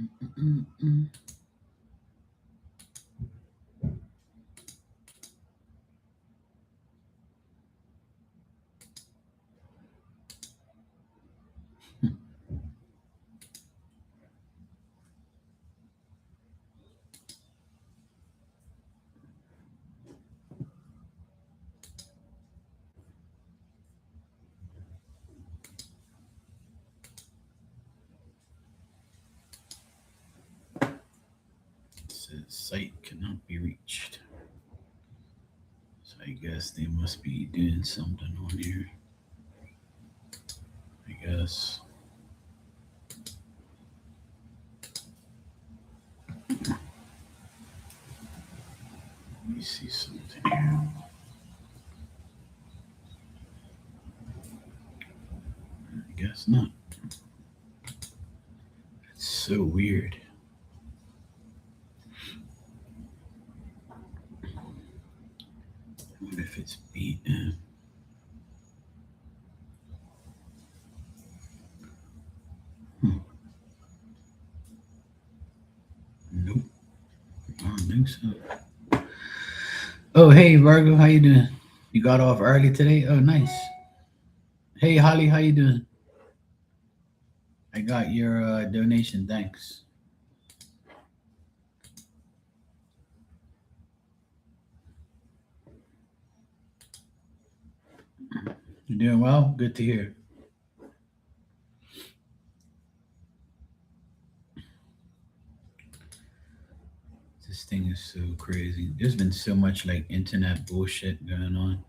Mm-mm-mm. It says site cannot be reached. So I guess they must be doing something on here. I guess. Let me see something here. I guess not. It's so weird. What if it's beaten? Hmm. Nope. I don't think so. Oh, hey Virgo, how you doing? You got off early today? Oh, nice. Hey Holly, how you doing? I got your donation. Thanks. You doing well? Good to hear. This thing is so crazy. There's been so much like internet bullshit going on.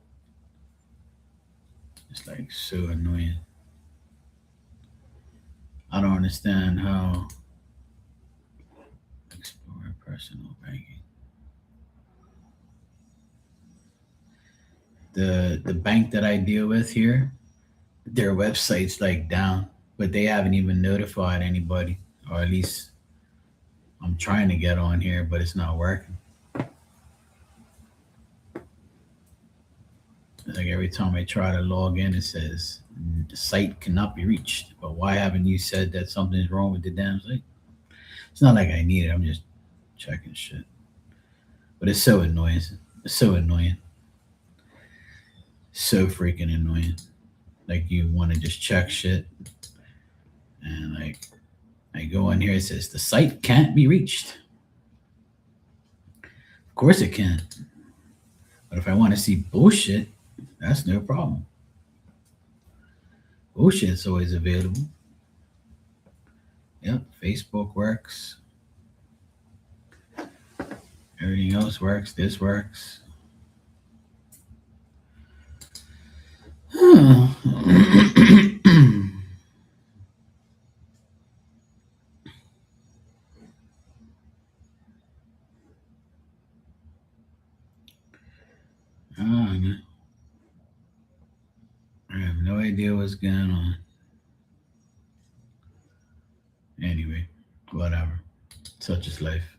It's like so annoying. I don't understand how explore personal banking. The bank that I deal with here, their website's like down, but they haven't even notified anybody, or at least I'm trying to get on here, but it's not working. Like every time I try to log in, it says the site cannot be reached. But why haven't you said that something's wrong with the damn site? It's not like I need it. I'm just checking shit. But it's so annoying. It's so annoying. So freaking annoying. Like you want to just check shit, and like I go in here, it says the site can't be reached. Of course it can. But if I want to see bullshit, that's no problem. Bullshit's always available. Yep, Facebook works. Everything else works. This works. I have no idea what's going on. Anyway, whatever. Such is life.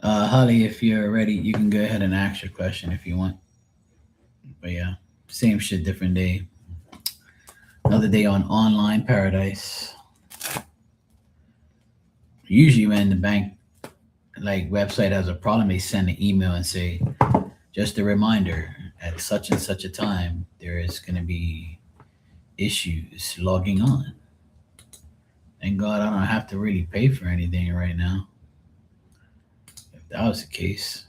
Holly, if you're ready, you can go ahead and ask your question if you want. But yeah, same shit, different day. Another day on online paradise. Usually, when the bank like website has a problem, they send an email and say, just a reminder, at such and such a time, there is going to be issues logging on. Thank God I don't have to really pay for anything right now. If that was the case,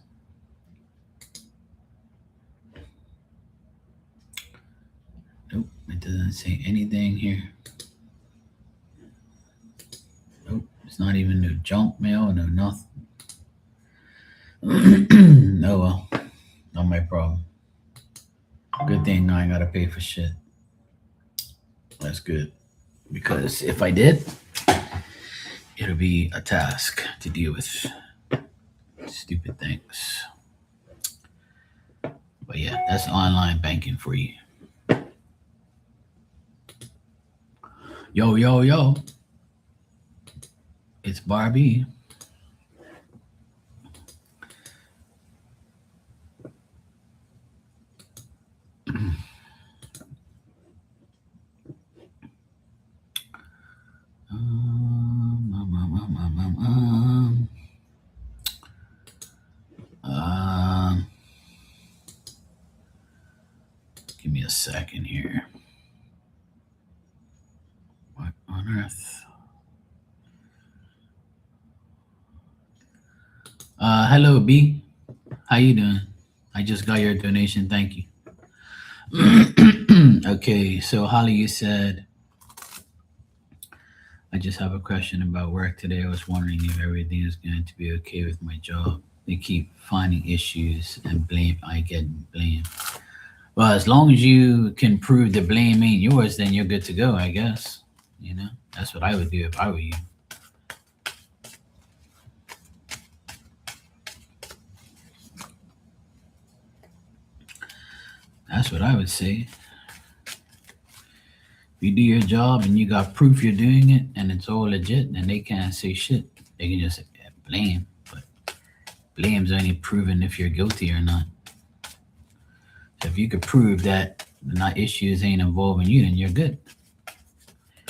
nope, it doesn't say anything here. Nope, it's not even no junk mail, no nothing. No, well, not my problem. Good thing I ain't gotta pay for shit. That's good. Because if I did, it'll be a task to deal with stupid things. But yeah, that's online banking for you. Yo, yo, yo. It's Barbie. second here. What on earth? Hello, B. How you doing? I just got your donation. Thank you. Okay, so Holly, you said I just have a question about work today. I was wondering if everything is going to be okay with my job. They keep finding issues and blame. I get blamed. Well, as long as you can prove the blame ain't yours, then you're good to go, I guess. You know, that's what I would do if I were you. That's what I would say. If you do your job and you got proof you're doing it and it's all legit, then they can't say shit. They can just say, "Yeah, blame." But blame's only proven if you're guilty or not. So if you could prove that the not issues ain't involving you, then you're good.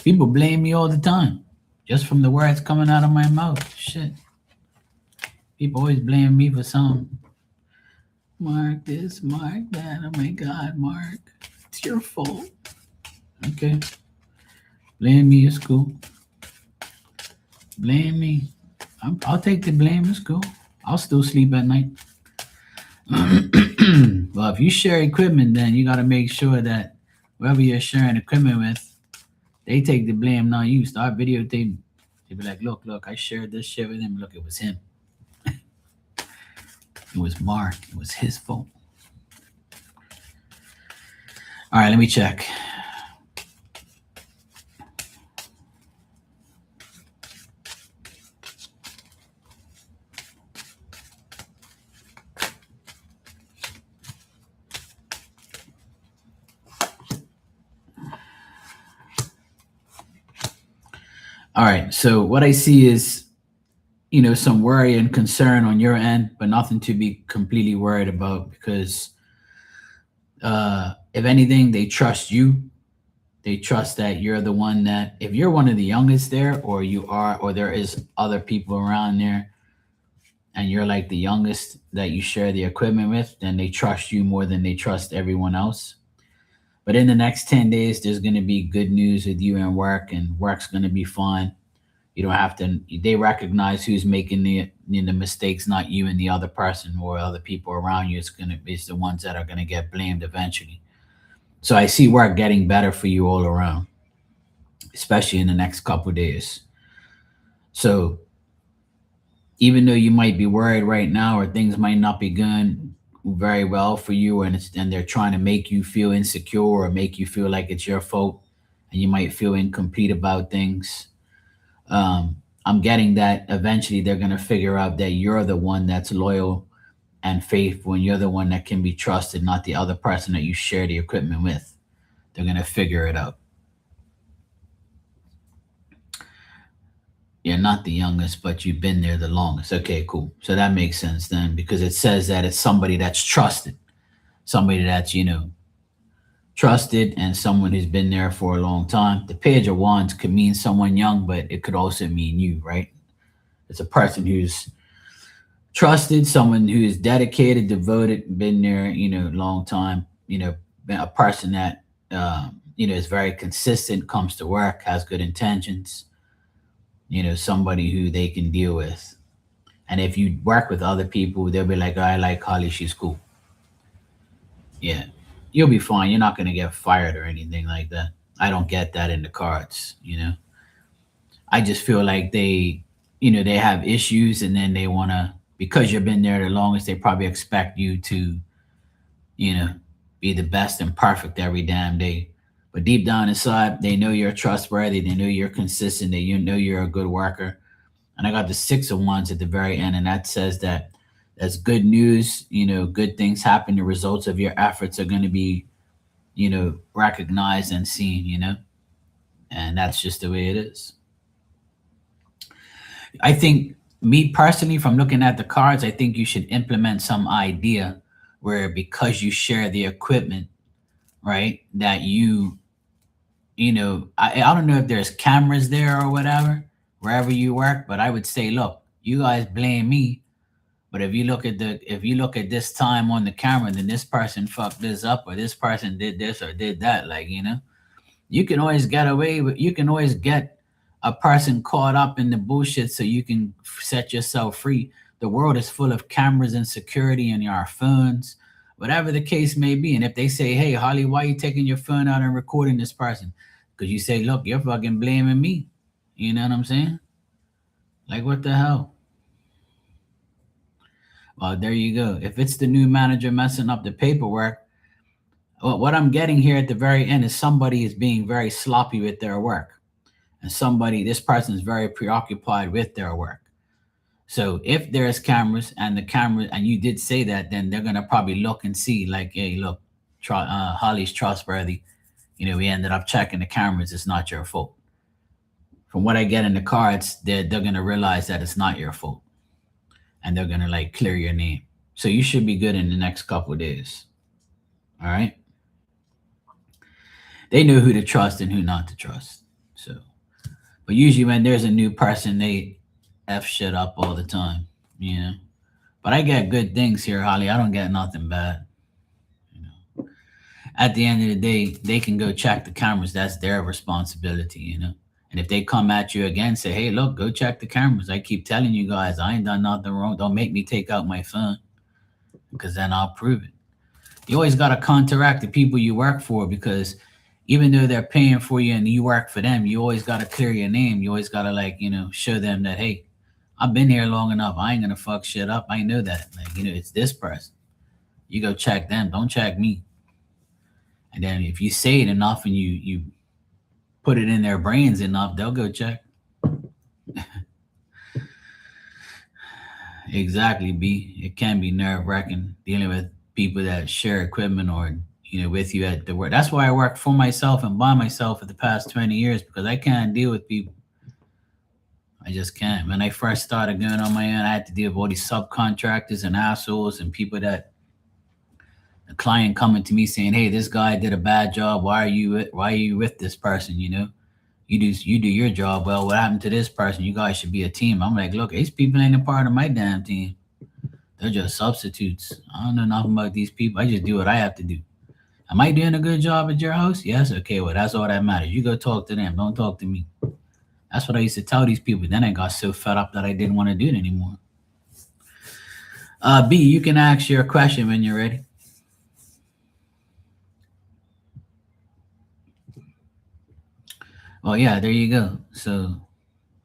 People blame me all the time, just from the words coming out of my mouth. Shit. People always blame me for something. Mark this, Mark that. Oh my God, Mark. It's your fault. Okay. Blame me, it's cool. Blame me. I'll take the blame, it's cool. I'll still sleep at night. Well, if you share equipment, then you got to make sure that whoever you're sharing equipment with, they take the blame, not you. Start videotaping. They be like, look, I shared this shit with him. Look, it was him. It was Mark. It was his fault. All right, let me check. All right, so what I see is, some worry and concern on your end, but nothing to be completely worried about because if anything, they trust you. They trust that you're the one that, if you're one of the youngest there, or you are, or there is other people around there, and you're like the youngest that you share the equipment with, then they trust you more than they trust everyone else. But in the next 10 days, there's going to be good news with you and work, and work's going to be fine. You don't have to, they recognize who's making the mistakes, not you and the other person or other people around you. It's the ones that are going to get blamed eventually. So I see work getting better for you all around, especially in the next couple of days. So even though you might be worried right now or things might not be going very well for you, and they're trying to make you feel insecure or make you feel like it's your fault, and you might feel incomplete about things, I'm getting that eventually they're going to figure out that you're the one that's loyal and faithful, and you're the one that can be trusted, not the other person that you share the equipment with. They're going to figure it out. You're not the youngest, but you've been there the longest. Okay, cool. So that makes sense then, because it says that it's somebody that's trusted, somebody that's, trusted, and someone who's been there for a long time. The Page of Wands could mean someone young, but it could also mean you, right? It's a person who's trusted, someone who is dedicated, devoted, been there, long time, been a person that, is very consistent, comes to work, has good intentions, somebody who they can deal with. And if you work with other people, they'll be like, "Oh, I like Holly, she's cool." Yeah, you'll be fine. You're not going to get fired or anything like that. I don't get that in the cards. I just feel like they have issues, and then they want to, because you've been there the longest, they probably expect you to, you know, be the best and perfect every damn day. But deep down inside, they know you're trustworthy. They know you're consistent. They you know you're a good worker. And I got the Six of Wands at the very end, and that says that that's good news. Good things happen. The results of your efforts are going to be, recognized and seen. And that's just the way it is. I think, me personally, from looking at the cards, I think you should implement some idea where, because you share the equipment, right, that I don't know if there's cameras there or whatever, wherever you work, but I would say, look, you guys blame me, But if you look at this time on the camera, then this person fucked this up, or this person did this or did that. Like, you can always get away with. You can always get a person caught up in the bullshit, so you can set yourself free. The world is full of cameras and security in our phones, whatever the case may be. And if they say, "Hey, Holly, why you taking your phone out and recording this person?" Because you say, "Look, you're fucking blaming me." You know what I'm saying? Like, what the hell? Well, there you go. If it's the new manager messing up the paperwork, what I'm getting here at the very end is somebody is being very sloppy with their work. And this person is very preoccupied with their work. So if there's cameras and the camera, and you did say that, then they're going to probably look and see, like, hey, look, Holly's trustworthy. We ended up checking the cameras. It's not your fault. From what I get in the cards, they're going to realize that it's not your fault. And they're going to like clear your name. So you should be good in the next couple of days. All right. They know who to trust and who not to trust. So, but usually when there's a new person, they F shit up all the time, you know. But I get good things here, Holly. I don't get nothing bad. You know. At the end of the day, they can go check the cameras. That's their responsibility. And if they come at you again, say, hey, look, go check the cameras. I keep telling you guys, I ain't done nothing wrong. Don't make me take out my phone, because then I'll prove it. You always got to counteract the people you work for, because even though they're paying for you and you work for them, you always got to clear your name. You always got to, like, show them that, hey, I've been here long enough. I ain't going to fuck shit up. I know that. Like, it's this person. You go check them. Don't check me. And then if you say it enough and you put it in their brains enough, they'll go check. Exactly, B. It can be nerve wracking dealing with people that share equipment or with you at the work. That's why I work for myself and by myself for the past 20 years, because I can't deal with people. I just can't. When I first started going on my own, I had to deal with all these subcontractors and assholes and people that the client coming to me saying, "Hey, this guy did a bad job. Why are you with this person? You do your job well. What happened to this person? You guys should be a team." I'm like, look, these people ain't a part of my damn team. They're just substitutes. I don't know nothing about these people. I just do what I have to do. Am I doing a good job at your house? Yes. Okay. Well, that's all that matters. You go talk to them. Don't talk to me. That's what I used to tell these people. Then I got so fed up that I didn't want to do it anymore. B, you can ask your question when you're ready. Well, yeah, there you go. So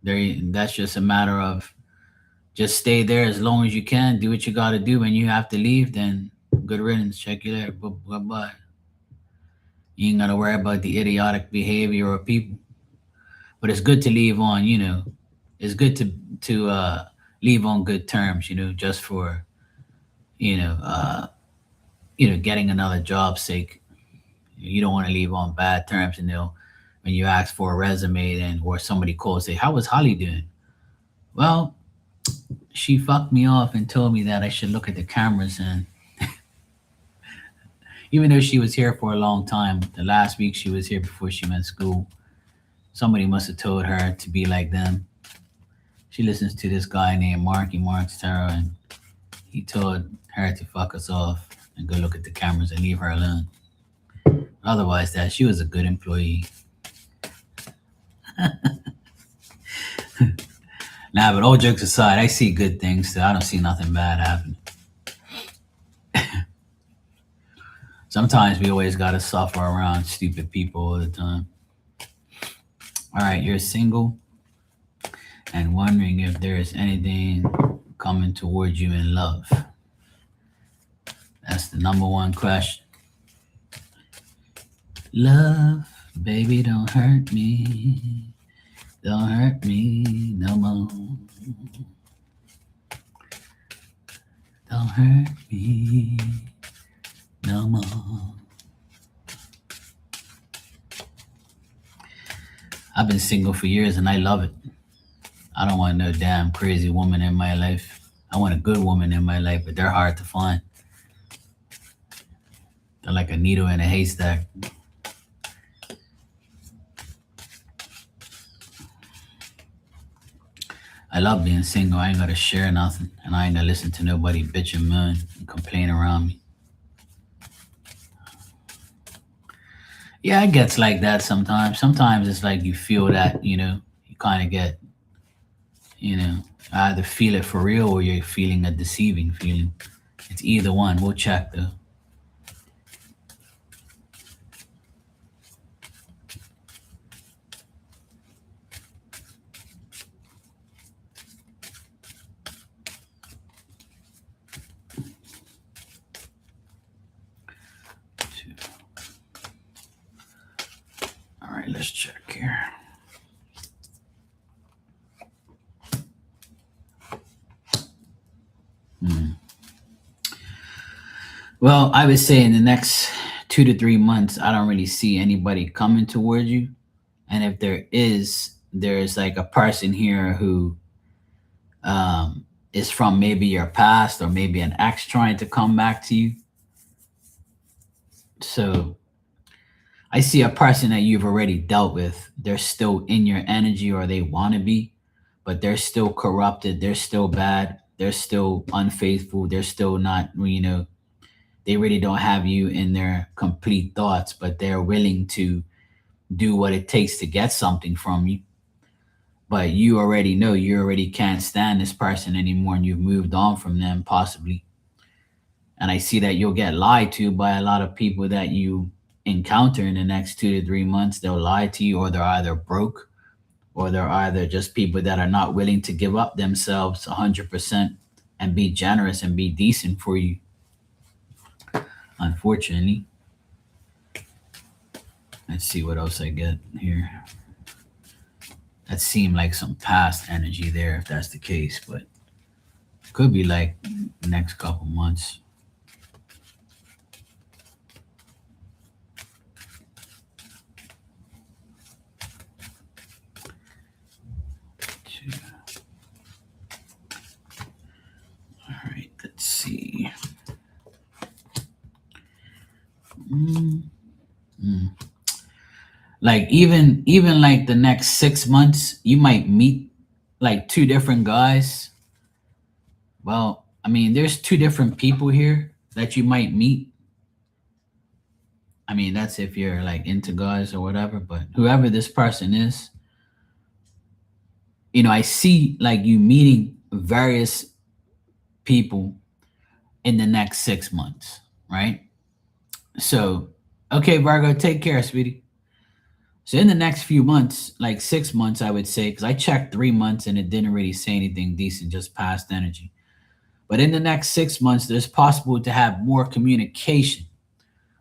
that's just a matter of just stay there as long as you can. Do what you got to do. When you have to leave, then good riddance. Check you later. Bye. You ain't got to worry about the idiotic behavior of people. But it's good to leave on, it's good to leave on good terms, just for, you know, uh, getting another job's sake. You don't want to leave on bad terms, and when you ask for a resume, then or somebody calls, say, "How was Holly doing?" Well, she fucked me off and told me that I should look at the cameras, and even though she was here for a long time, the last week she was here before she went to school, somebody must have told her to be like them. She listens to this guy named Mark Terra, and he told her to fuck us off and go look at the cameras and leave her alone. Otherwise, that she was a good employee. Nah, but all jokes aside, I see good things. So I don't see nothing bad happening. Sometimes we always gotta suffer around stupid people all the time. All right, you're single and wondering if there is anything coming towards you in love. That's the number one question. Love, baby, don't hurt me. Don't hurt me no more. Don't hurt me no more. I've been single for years and I love it. I don't want no damn crazy woman in my life. I want a good woman in my life, but they're hard to find. They're like a needle in a haystack. I love being single. I ain't gotta share nothing, and I ain't gonna listen to nobody bitch and moan and complain around me. Yeah, it gets like that sometimes. Sometimes it's like you feel that, you kind of get, you know, either feel it for real or you're feeling a deceiving feeling. It's either one. We'll check though. All right, let's check here. Hmm. Well, I would say in the next 2 to 3 months, I don't really see anybody coming towards you. And if there's like a person here who is from maybe your past or maybe an ex trying to come back to you. So I see a person that you've already dealt with. They're still in your energy or they want to be, but they're still corrupted. They're still bad. They're still unfaithful. They're still not, they really don't have you in their complete thoughts, but they're willing to do what it takes to get something from you. But you already know you already can't stand this person anymore and you've moved on from them, possibly. And I see that you'll get lied to by a lot of people that you encounter in the next 2 to 3 months. They'll lie to you, or they're either broke, or they're either just people that are not willing to give up themselves 100% and be generous and be decent for you, unfortunately. Let's see what else I get here. That seemed like some past energy there, if that's the case, but could be like next couple months. All right, let's see. Mm, mm. Like even like the next 6 months, you might meet like two different guys. Well, I mean, there's two different people here that you might meet. I mean, that's if you're like into guys or whatever, but whoever this person is, I see like you meeting various people in the next 6 months, right? So, okay, Virgo, take care, sweetie. So, in the next few months, like 6 months, I would say, because I checked 3 months and it didn't really say anything decent, just past energy. But in the next 6 months, there's possible to have more communication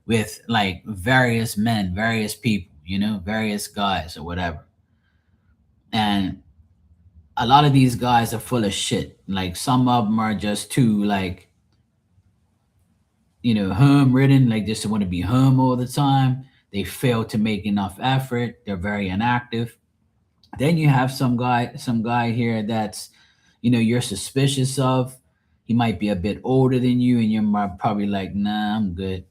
with like various men, various people, various guys or whatever. And a lot of these guys are full of shit. Like some of them are just too like, home ridden, like just want to be home all the time. They fail to make enough effort. They're very inactive. Then you have some guy here that's, you're suspicious of. He might be a bit older than you, and you're probably like, nah, I'm good.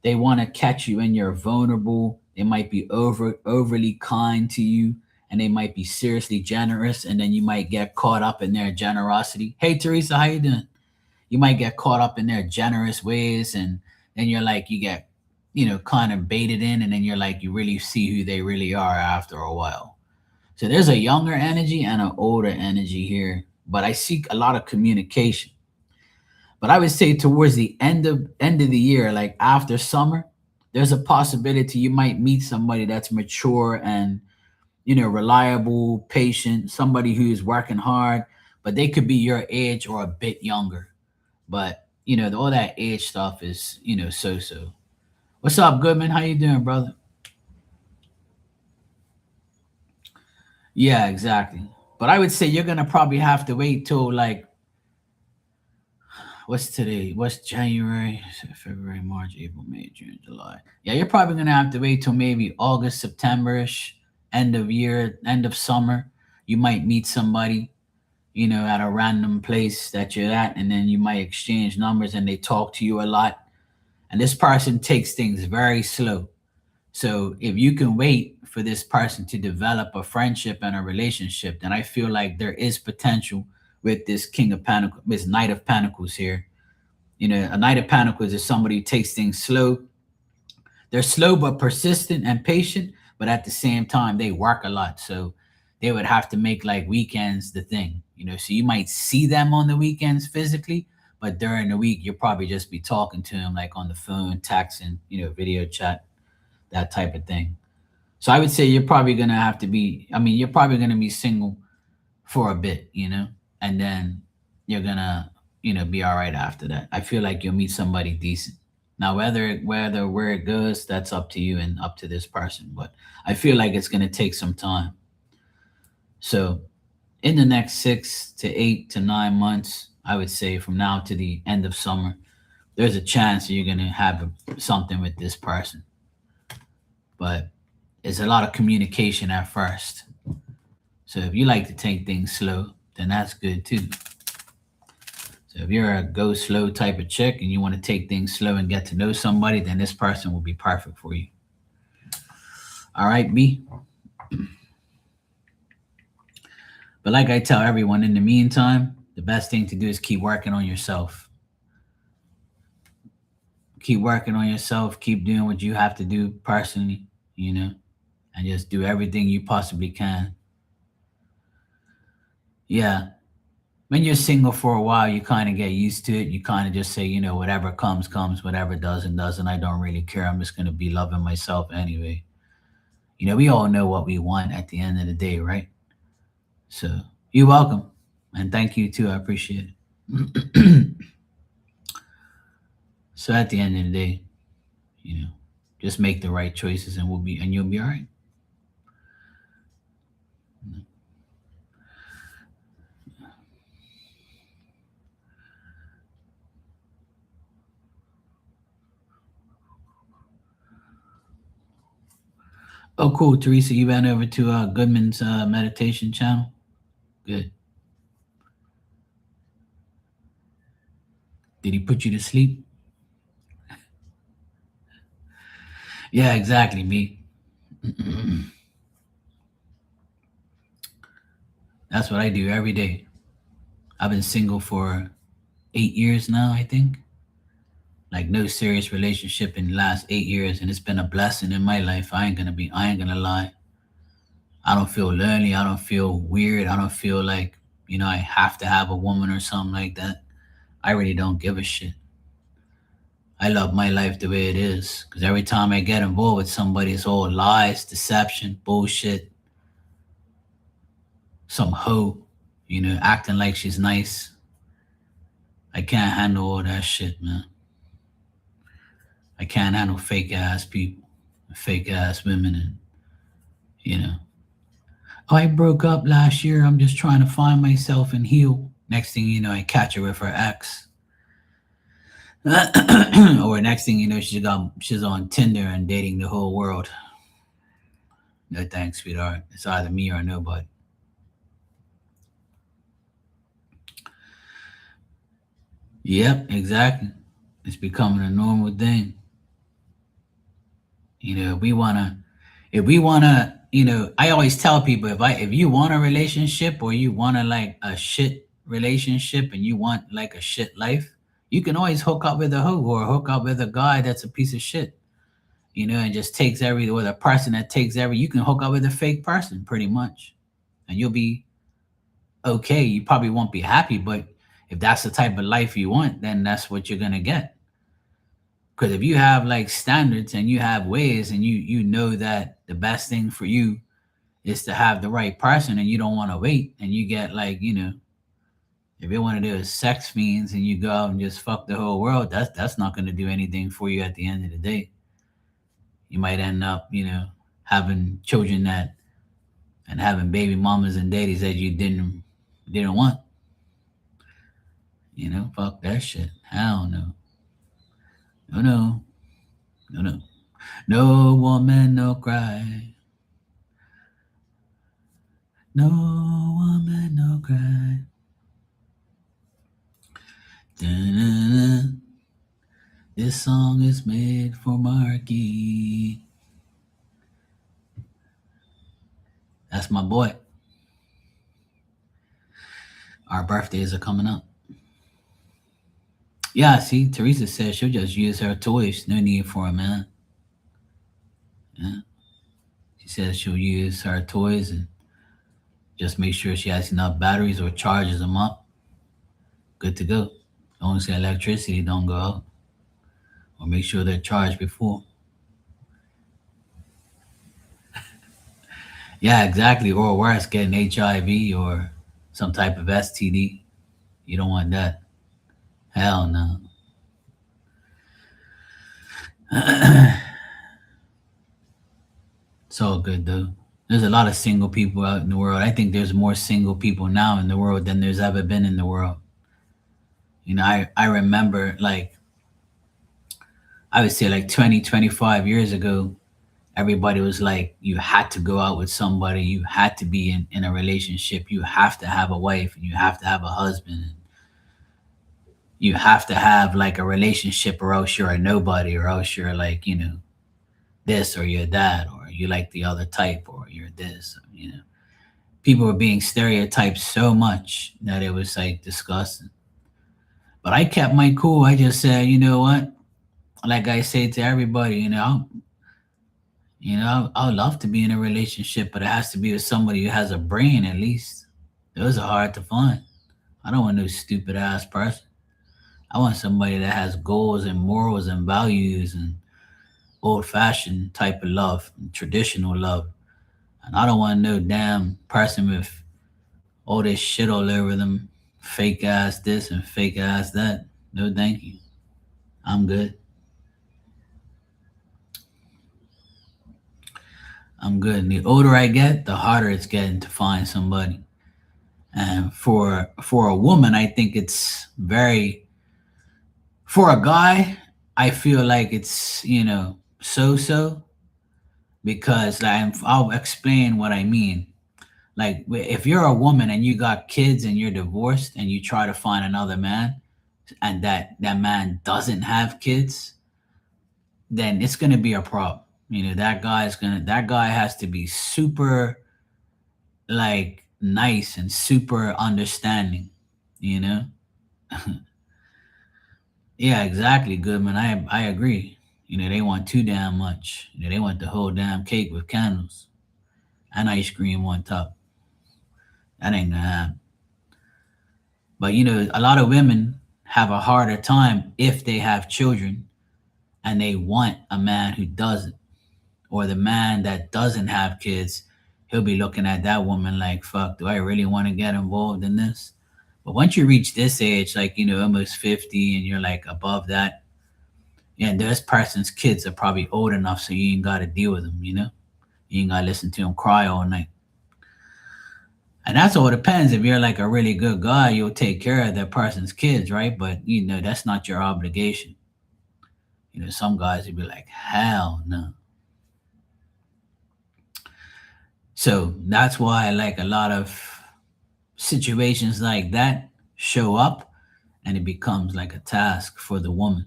They want to catch you when you're vulnerable. They might be overly kind to you, and they might be seriously generous, and then you might get caught up in their generosity. Hey Teresa, how you doing? You might get caught up in their generous ways, and then you're like, you get, kind of baited in, and then you're like, you really see who they really are after a while. So there's a younger energy and an older energy here, but I seek a lot of communication. But I would say towards the end of the year, like after summer, there's a possibility you might meet somebody that's mature and, reliable, patient, somebody who's working hard, but they could be your age or a bit younger. But all that age stuff is, so. What's up, Goodman? How you doing, brother? Yeah, exactly. But I would say you're gonna probably have to wait till like what's today? What's January, February, March, April, May, June, July. Yeah, you're probably gonna have to wait till maybe August, September-ish, end of year, end of summer. You might meet somebody, at a random place that you're at, and then you might exchange numbers and they talk to you a lot. And this person takes things very slow. So if you can wait for this person to develop a friendship and a relationship, then I feel like there is potential with this King of Pentacles, this Knight of Pentacles here. You know, a Knight of Pentacles is somebody who takes things slow. They're slow but persistent and patient, but at the same time they work a lot. So they would have to make like weekends the thing, you know. So you might see them on the weekends physically, but during the week you'll probably just be talking to them like on the phone, texting, you know, video chat, that type of thing. So I would say you're probably gonna have to be. I mean, you're probably gonna be single for a bit, you know, and then you're gonna, you know, be all right after that. I feel like you'll meet somebody decent. Now, whether where it goes, that's up to you and up to this person. But I feel like it's gonna take some time. So in the next 6 to 8 to 9 months, I would say from now to the end of summer, there's a chance that you're gonna have something with this person. But it's a lot of communication at first. So if you like to take things slow, then that's good too. So if you're a go slow type of chick and you want to take things slow and get to know somebody, then this person will be perfect for you. All right, B. But like I tell everyone, in the meantime, the best thing to do is keep working on yourself. Keep working on yourself. Keep doing what you have to do personally, you know, and just do everything you possibly can. Yeah, when you're single for a while, you kind of get used to it. You kind of just say, you know, whatever comes, comes, whatever doesn't. I don't really care. I'm just going to be loving myself anyway. You know, we all know what we want at the end of the day, right? So you're welcome. And thank you too. I appreciate it. So at the end of the day, you know, just make the right choices and you'll be all right. Oh, cool. Teresa, you went over to Goodman's meditation channel. Good. Did he put you to sleep? Yeah, exactly, me. That's what I do every day. I've been single for 8 years now, I think. Like no serious relationship in the last 8 years, and it's been a blessing in my life. I ain't gonna lie. I don't feel lonely. I don't feel weird. I don't feel like, you know, I have to have a woman or something like that. I really don't give a shit. I love my life the way it is. Because every time I get involved with somebody, it's all lies, deception, bullshit, some hoe, you know, acting like she's nice. I can't handle all that shit, man. I can't handle fake ass people, fake ass women, and, you know, oh, I broke up last year. I'm just trying to find myself and heal. Next thing you know, I catch her with her ex. Or next thing you know, she's on Tinder and dating the whole world. No thanks, sweetheart. It's either me or nobody. Yep, exactly. It's becoming a normal thing. You know, if we wanna, you know, I always tell people if you want a relationship or you want to like a shit relationship and you want like a shit life, you can always hook up with a hoe or hook up with a guy that's a piece of shit, you know, and just takes every or the person that takes every. You can hook up with a fake person pretty much, and you'll be okay. You probably won't be happy, but if that's the type of life you want, then that's what you're gonna get. Because if you have like standards and you have ways and you know that the best thing for you is to have the right person and you don't want to wait and you get like, you know, if you want to do is sex fiends and you go out and just fuck the whole world, that's not going to do anything for you at the end of the day. You might end up, you know, having children that and having baby mamas and daddies that you didn't want. You know, fuck that shit. Hell no. No, no. No, no. No woman, no cry. No woman, no cry. Da-na-na. This song is made for Marky. That's my boy. Our birthdays are coming up. Yeah, see, Teresa says she'll just use her toys. No need for a man. Yeah. She says she'll use her toys and just make sure she has enough batteries or charges them up. Good to go. As long as the electricity don't go out. Or make sure they're charged before. Yeah, exactly. Or worse, getting HIV or some type of STD. You don't want that. Hell no. It's all good though. There's a lot of single people out in the world. I think there's more single people now in the world than there's ever been in the world. I remember like I would say like 20, 25 years ago, everybody was like, you had to go out with somebody, you had to be in a relationship, you have to have a wife, and you have to have a husband, you have to have like a relationship, or else you're a nobody, or else you're like, this, or you're that, or you like the other type, or you're this. People were being stereotyped so much that it was like disgusting. But I kept my cool. I just said, you know what? Like I say to everybody, I would love to be in a relationship, but it has to be with somebody who has a brain at least. Those are hard to find. I don't want no stupid ass person. I want somebody that has goals and morals and values and old fashioned type of love, traditional love. And I don't want no damn person with all this shit all over them, fake ass this and fake ass that. No, thank you. I'm good. I'm good. And the older I get, the harder it's getting to find somebody. And for a woman, I think it's very. For a guy, I feel like it's so so, because I'll explain what I mean. Like if you're a woman and you got kids and you're divorced and you try to find another man, and that man doesn't have kids, then it's gonna be a problem. That guy has to be super like nice and super understanding, you know? Yeah, exactly, Goodman. I agree. They want too damn much. They want the whole damn cake with candles and ice cream on top. That ain't gonna happen. But a lot of women have a harder time if they have children and they want a man who doesn't. Or the man that doesn't have kids, he'll be looking at that woman like, fuck, do I really want to get involved in this? But once you reach this age, like, almost 50, and you're like above that, yeah, this person's kids are probably old enough so you ain't got to deal with them, You ain't got to listen to them cry all night. And that's all depends. If you're like a really good guy, you'll take care of that person's kids, right? But, that's not your obligation. Some guys would be like, hell no. So that's why like a lot of situations like that show up, and it becomes like a task for the woman.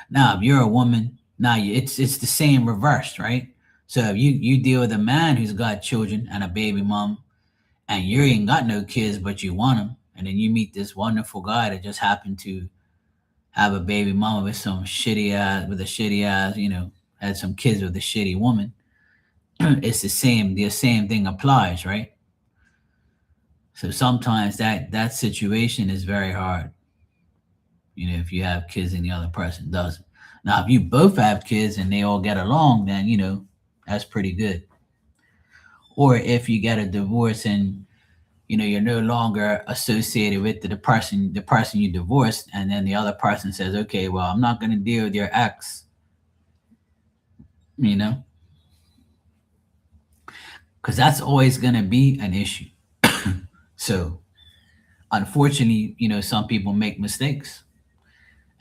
Now, if you're a woman, now it's the same reversed, right? So if you deal with a man who's got children and a baby mom, and you ain't got no kids but you want them, and then you meet this wonderful guy that just happened to have a baby mama with a shitty ass, had some kids with a shitty woman. It's the same thing applies, right? So sometimes that situation is very hard. If you have kids and the other person doesn't. Now, if you both have kids and they all get along, then that's pretty good. Or if you get a divorce and you're no longer associated with the person you divorced, and then the other person says, okay, well, I'm not going to deal with your ex, because that's always going to be an issue. So unfortunately, some people make mistakes,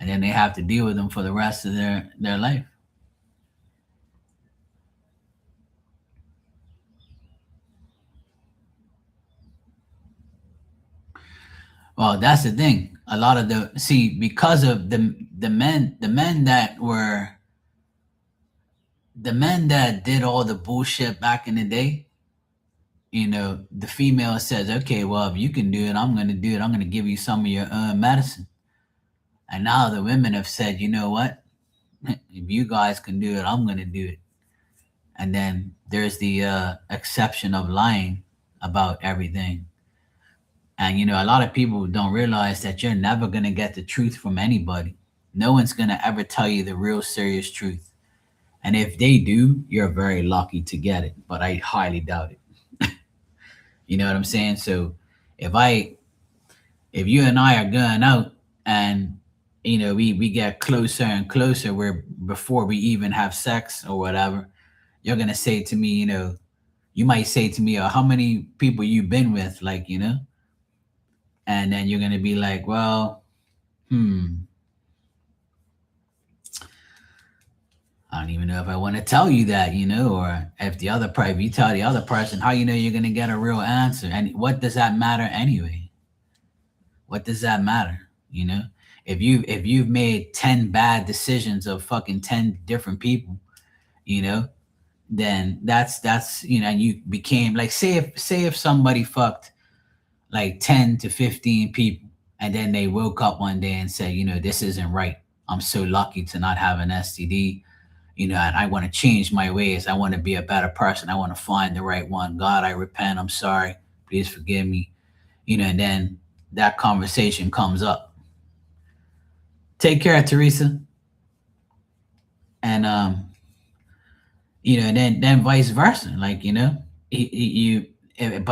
and then they have to deal with them for the rest of their life. Well, that's the thing. A lot of because of the men that did all the bullshit back in the day, the female says, okay, well, if you can do it, I'm going to do it. I'm going to give you some of your own medicine. And now the women have said, you know what? If you guys can do it, I'm going to do it. And then there's the exception of lying about everything. And, a lot of people don't realize that you're never going to get the truth from anybody. No one's going to ever tell you the real serious truth. And if they do, you're very lucky to get it. But I highly doubt it. You know what I'm saying? So if I if you and I are going out and we get closer and closer where before we even have sex or whatever, you're gonna say to me, you might say to me, how many people you been with, like, and then you're gonna be like, well, hmm, I don't even know if I want to tell you that, or if if you tell the other person, how you know you're gonna get a real answer, and what does that matter anyway? What does that matter? If you've made 10 bad decisions of fucking 10 different people, you know, then that's and you became like, say if somebody fucked like 10 to 15 people, and then they woke up one day and said, this isn't right. I'm so lucky to not have an STD, and I want to change my ways. I want to be a better person. I want to find the right one. God, I repent. I'm sorry. Please forgive me. And then that conversation comes up. Take care, Teresa. And and then vice versa. Like, but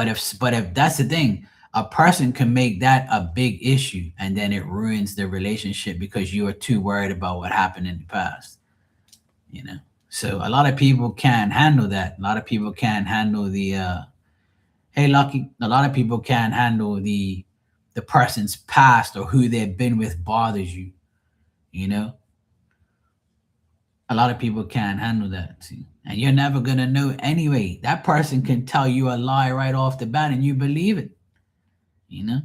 if that's the thing, a person can make that a big issue, and then it ruins the relationship because you are too worried about what happened in the past. You know. So a lot of people can't handle that. A lot of people can't handle the hey, Lucky. A lot of people can't handle the person's past or who they've been with bothers you. You know, a lot of people can't handle that. See? And you're never gonna know anyway. That person can tell you a lie right off the bat, and you believe it. You know,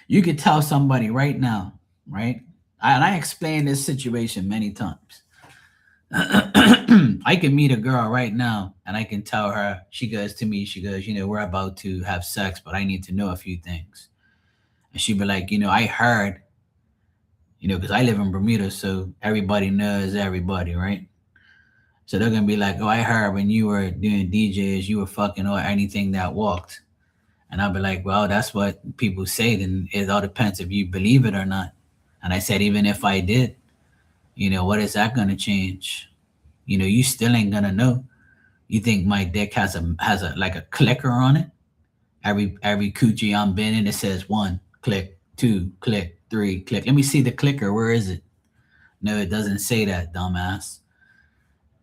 you could tell somebody right now, right? And I explained this situation many times. I can meet a girl right now and I can tell her, she goes to me, she goes, we're about to have sex, but I need to know a few things. And she'd be like, I heard, because I live in Bermuda, so everybody knows everybody, right? So they're gonna be like, oh, I heard when you were doing DJs, you were fucking or anything that walked. And I'll be like, well, that's what people say. Then it all depends if you believe it or not. And I said, even if I did, what is that gonna change? You still ain't gonna know. You think my dick has a like a clicker on it? Every coochie I'm been in, it says one click, two click, three click. Let me see the clicker. Where is it? No, it doesn't say that, dumbass.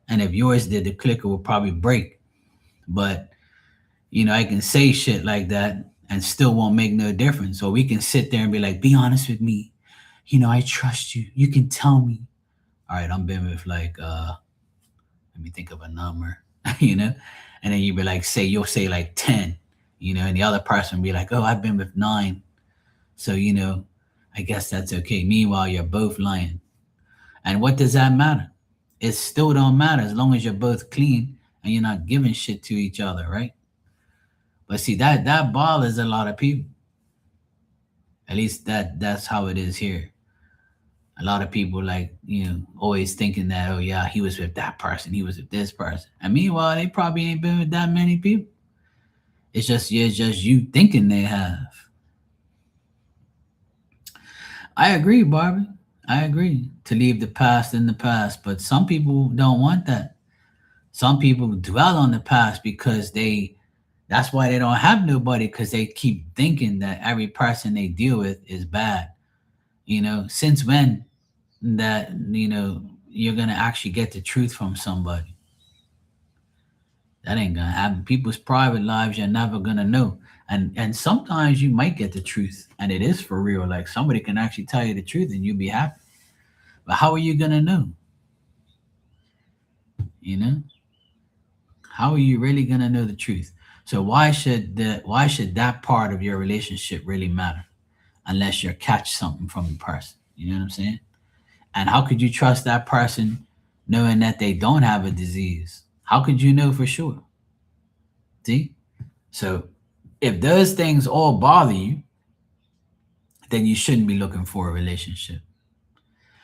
And if yours did, the clicker will probably break. But I can say shit like that and still won't make no difference. Or we can sit there and be like, be honest with me. I trust you. You can tell me. All right, I'm been with like let me think of a number, and then you'll be like, you'll say like 10, and the other person will be like, oh, I've been with 9. So, I guess that's okay. Meanwhile, you're both lying. And what does that matter? It still don't matter as long as you're both clean and you're not giving shit to each other, right? But see, that bothers a lot of people. At least that's how it is here. A lot of people like, always thinking that, oh yeah, he was with that person, he was with this person. And meanwhile, they probably ain't been with that many people. It's just you thinking they have. I agree, Barbie. I agree to leave the past in the past, but some people don't want that. Some people dwell on the past because that's why they don't have nobody, because they keep thinking that every person they deal with is bad. Since when that you're gonna actually get the truth from somebody? That ain't gonna happen. People's private lives you're never gonna know. And sometimes you might get the truth and it is for real. Like somebody can actually tell you the truth and you'll be happy. But how are you gonna know? You know? How are you really gonna know the truth? So why should that part of your relationship really matter? Unless you catch something from the person. You know what I'm saying? And how could you trust that person knowing that they don't have a disease? How could you know for sure? See? So if those things all bother you, then you shouldn't be looking for a relationship.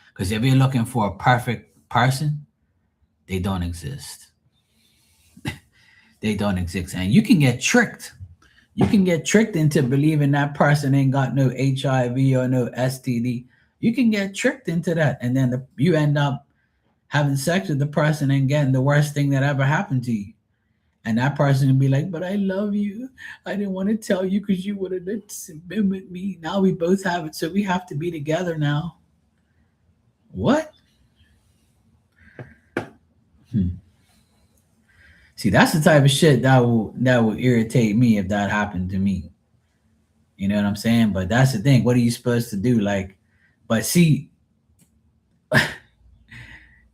Because if you're looking for a perfect person, they don't exist. They don't exist. And you can get tricked. You can get tricked into believing that person ain't got no HIV or no STD. You can get tricked into that. And then you end up having sex with the person and getting the worst thing that ever happened to you. And that person will be like, but I love you. I didn't want to tell you because you would have been with me. Now we both have it. So we have to be together now. What? Hmm. See, that's the type of shit that will irritate me if that happened to me. You know what I'm saying? But that's the thing. What are you supposed to do? Like, but see,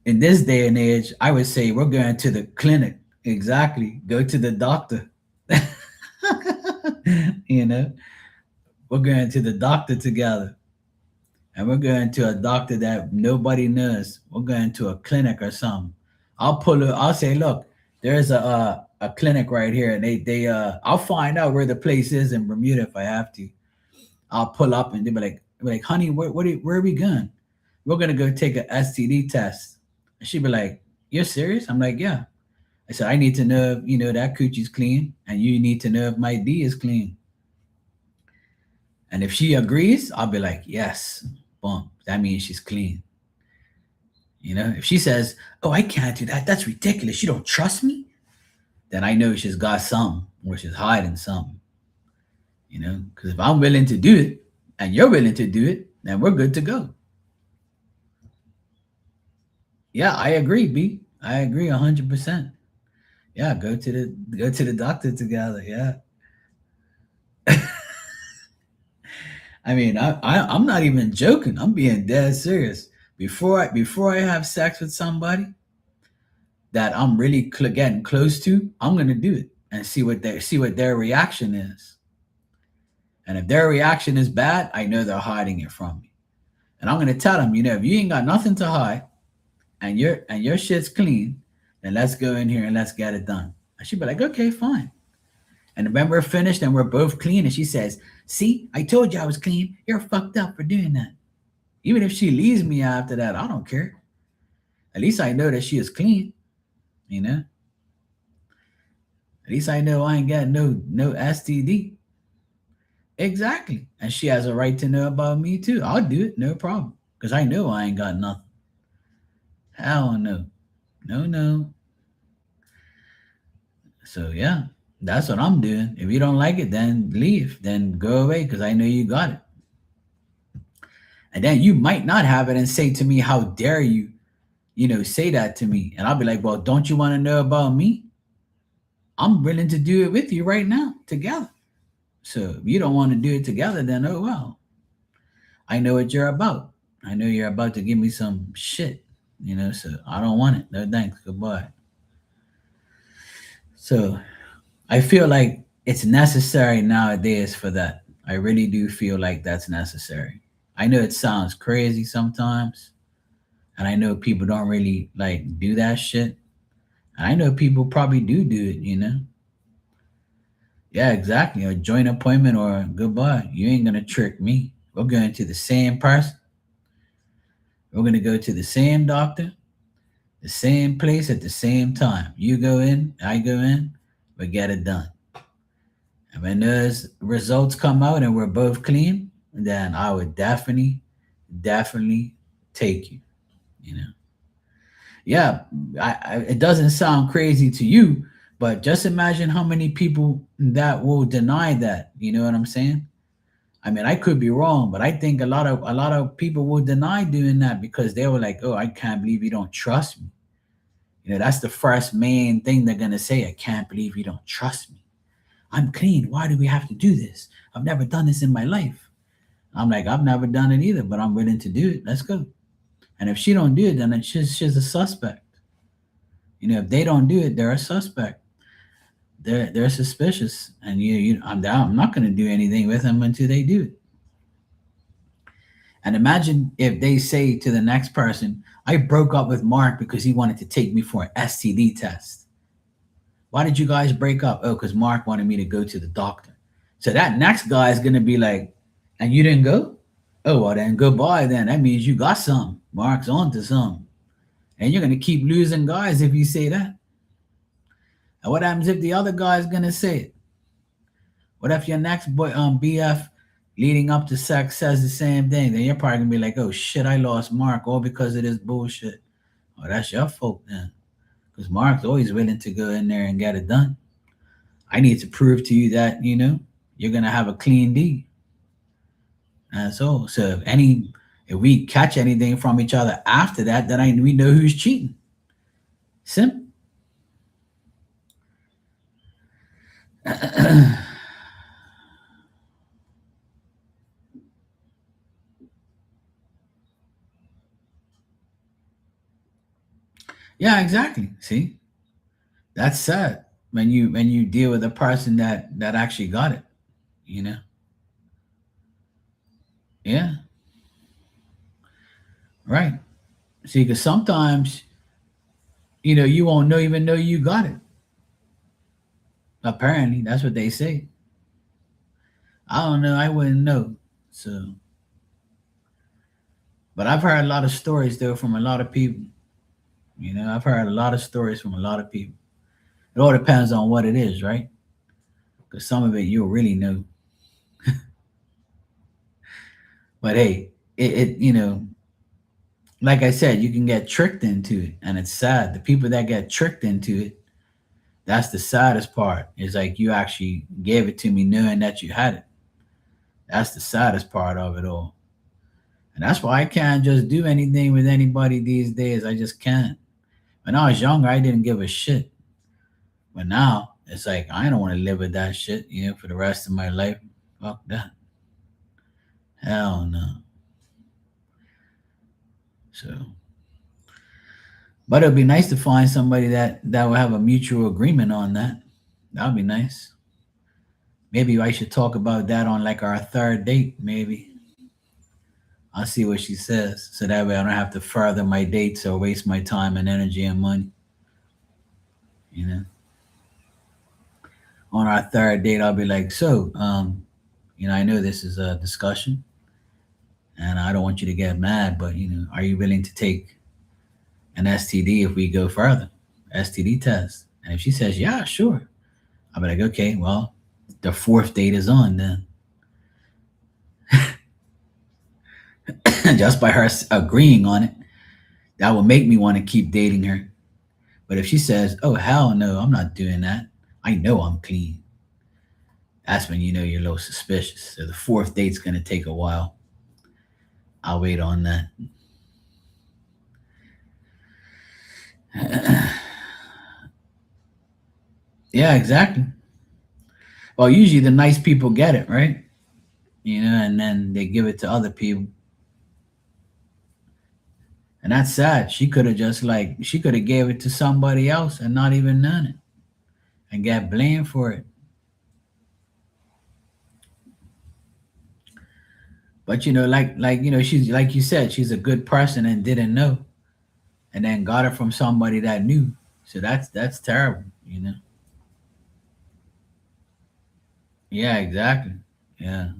in this day and age, I would say we're going to the clinic. Exactly. Go to the doctor. you know, we're going to the doctor together. And we're going to a doctor that nobody knows. We're going to a clinic or something. I'll say, look, there's a clinic right here. And I'll find out where the place is in Bermuda if I have to. I'll pull up and they'll be like, honey, where are we going? We're gonna go take a STD test. And she'd be like, you're serious? I'm like, yeah. I said, I need to know if that coochie's clean, and you need to know if my D is clean. And if she agrees, I'll be like, yes, boom. That means she's clean. If she says, oh, I can't do that, that's ridiculous. You don't trust me? Then I know she's got something or she's hiding something. Because if I'm willing to do it and you're willing to do it, then we're good to go. Yeah, I agree, B. I agree 100%. Yeah, go to the doctor together. Yeah. I mean, I'm not even joking. I'm being dead serious. Before I have sex with somebody that I'm really getting close to, I'm gonna do it and see what their reaction is. And if their reaction is bad, I know they're hiding it from me. And I'm gonna tell them, if you ain't got nothing to hide and your shit's clean, then let's go in here and let's get it done. And she'd be like, okay, fine. And when we're finished and we're both clean, and she says, see, I told you I was clean. You're fucked up for doing that. Even if she leaves me after that, I don't care. At least I know that she is clean, you know? At least I know I ain't got no STD. Exactly. And she has a right to know about me too. I'll do it, no problem. Because I know I ain't got nothing. Hell no. No, no. So yeah, that's what I'm doing. If you don't like it, then leave. Then go away because I know you got it. And then you might not have it and say to me, how dare you, say that to me. And I'll be like, well, don't you want to know about me? I'm willing to do it with you right now together. So if you don't want to do it together, then oh well. I know what you're about. I know you're about to give me some shit, so I don't want it. No thanks. Goodbye. So I feel like it's necessary nowadays for that. I really do feel like that's necessary. I know it sounds crazy sometimes, and I know people don't really like do that shit. And I know people probably do it. Yeah, exactly. A joint appointment or goodbye. You ain't gonna trick me. We're going to the same person. We're gonna go to the same doctor, the same place at the same time. You go in, I go in, we get it done. And when those results come out and we're both clean, then I would definitely take you. You know, yeah, it doesn't sound crazy to you, but just imagine how many people that will deny that. You know what I'm saying? I mean, I could be wrong, but I think a lot of people will deny doing that because they were like, "Oh, I can't believe you don't trust me." That's the first main thing they're gonna say. I can't believe you don't trust me. I'm clean. Why do we have to do this? I've never done this in my life. I'm like, I've never done it either, but I'm willing to do it. Let's go. And if she don't do it, then she's a suspect. If they don't do it, they're a suspect. They're suspicious, and I'm not going to do anything with them until they do it. And imagine if they say to the next person, "I broke up with Mark because he wanted to take me for an STD test." Why did you guys break up? Oh, because Mark wanted me to go to the doctor. So that next guy is gonna be like, and you didn't go? Oh, well then goodbye then. That means you got something. Mark's on to something. And you're gonna keep losing guys if you say that. And what happens if the other guy is gonna say it? What if your next boy BF leading up to sex says the same thing? Then you're probably gonna be like, oh shit, I lost Mark all because of this bullshit. Oh, that's your fault then. Because Mark's always willing to go in there and get it done. I need to prove to you that, you're gonna have a clean D. That's all. So if we catch anything from each other after that, then we know who's cheating. Simple. Yeah, exactly. See, that's sad when you deal with a person that actually got it. You know. Yeah. Right. See, because sometimes you won't even know you got it. Apparently, that's what they say. I don't know. I wouldn't know. So, but I've heard a lot of stories though from a lot of people. I've heard a lot of stories from a lot of people. It all depends on what it is, right? Because some of it you'll really know. But hey, like I said, you can get tricked into it, and it's sad. The people that get tricked into it, that's the saddest part. Is like you actually gave it to me knowing that you had it. That's the saddest part of it all. And that's why I can't just do anything with anybody these days. I just can't. When I was younger, I didn't give a shit. But now it's like I don't want to live with that shit, for the rest of my life. Fuck that. Hell no. So, but it'd be nice to find somebody that will have a mutual agreement on that. That'd be nice. Maybe I should talk about that on like our third date. Maybe I'll see what she says, so that way I don't have to further my dates or waste my time and energy and money. You know, on our third date, I'll be like, so, I know this is a discussion, and I don't want you to get mad, but are you willing to take an STD if we go further? STD test. And if she says, yeah, sure, I'll be like, okay, well, the fourth date is on then. Just by her agreeing on it, that will make me want to keep dating her. But if she says, oh, hell no, I'm not doing that, I know I'm clean, that's when you're a little suspicious. So the fourth date's going to take a while. I'll wait on that. Yeah, exactly. Well, usually the nice people get it, right? And then they give it to other people. And that's sad. She could have gave it to somebody else and not even known it and got blamed for it. But she's like you said, she's a good person and didn't know, and then got it from somebody that knew. So that's terrible. Yeah, exactly. Yeah,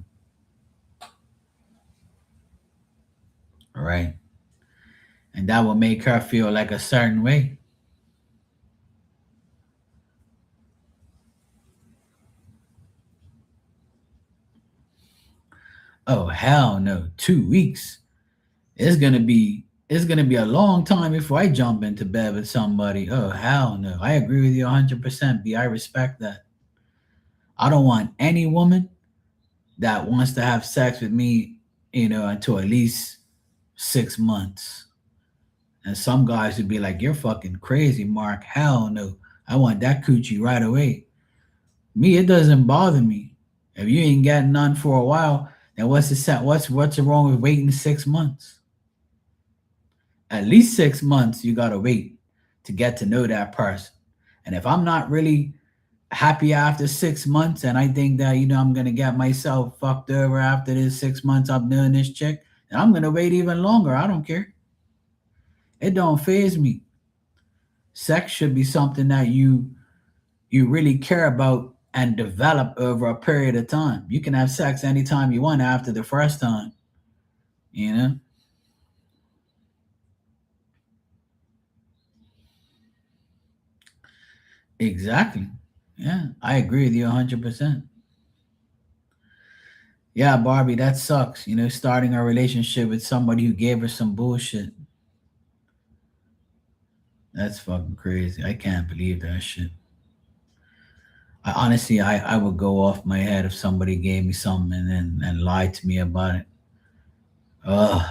right. And that will make her feel like a certain way. Oh hell no, 2 weeks. It's gonna be a long time before I jump into bed with somebody. Oh hell no. I agree with you 100%. B, I respect that. I don't want any woman that wants to have sex with me, until at least 6 months. And some guys would be like, "You're fucking crazy, Mark. Hell no. I want that coochie right away." Me, it doesn't bother me. If you ain't getting none for a while, then what's the set? What's wrong with waiting 6 months? At least 6 months you gotta wait to get to know that person. And if I'm not really happy after 6 months, and I think that I'm gonna get myself fucked over after this 6 months I'm doing this chick, then I'm gonna wait even longer. I don't care. It don't phase me. Sex should be something that you you really care about and develop over a period of time. You can have sex anytime you want after the first time, you know? Exactly. Yeah, I agree with you 100%. Yeah, Barbie, that sucks. Starting a relationship with somebody who gave her some bullshit. That's fucking crazy. I can't believe that shit. I would go off my head if somebody gave me something and lied to me about it. Ugh,